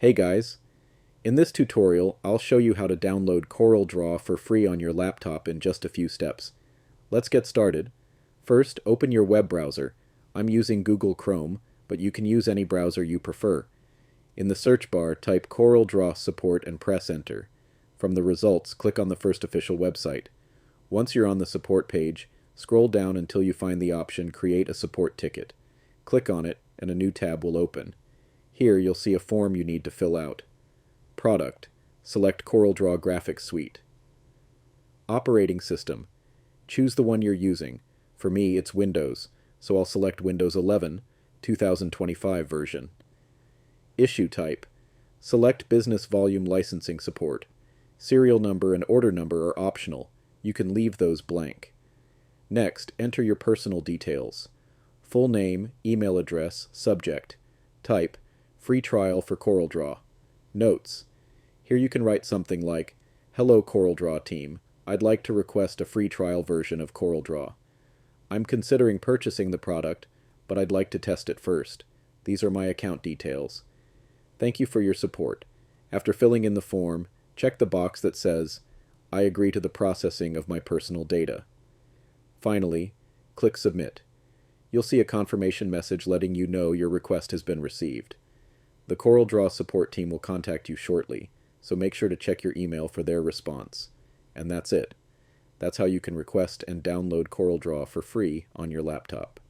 Hey guys, in this tutorial I'll show you how to download CorelDRAW for free on your laptop in just a few steps. Let's get started. First, open your web browser. I'm using Google Chrome, but you can use any browser you prefer. In the search bar, type CorelDRAW support and press enter. From the results, click on the first official website. Once you're on the support page, scroll down until you find the option Create a Support Ticket. Click on it and a new tab will open. Here you'll see a form you need to fill out. Product. Select CorelDRAW Graphics Suite. Operating System. Choose the one you're using. For me, it's Windows, so I'll select Windows 11, 2025 version. Issue type. Select Business Volume Licensing Support. Serial number and order number are optional. You can leave those blank. Next, enter your personal details. Full name, email address, subject. Type. Free trial for CorelDRAW. Notes. Here you can write something like, "Hello CorelDRAW team, I'd like to request a free trial version of CorelDRAW. I'm considering purchasing the product, but I'd like to test it first. These are my account details. Thank you for your support. After filling in the form, check the box that says, I agree to the processing of my personal data. Finally, click Submit. You'll see a confirmation message letting you know your request has been received. The CorelDRAW support team will contact you shortly, so make sure to check your email for their response. And that's it. That's how you can request and download CorelDRAW for free on your laptop.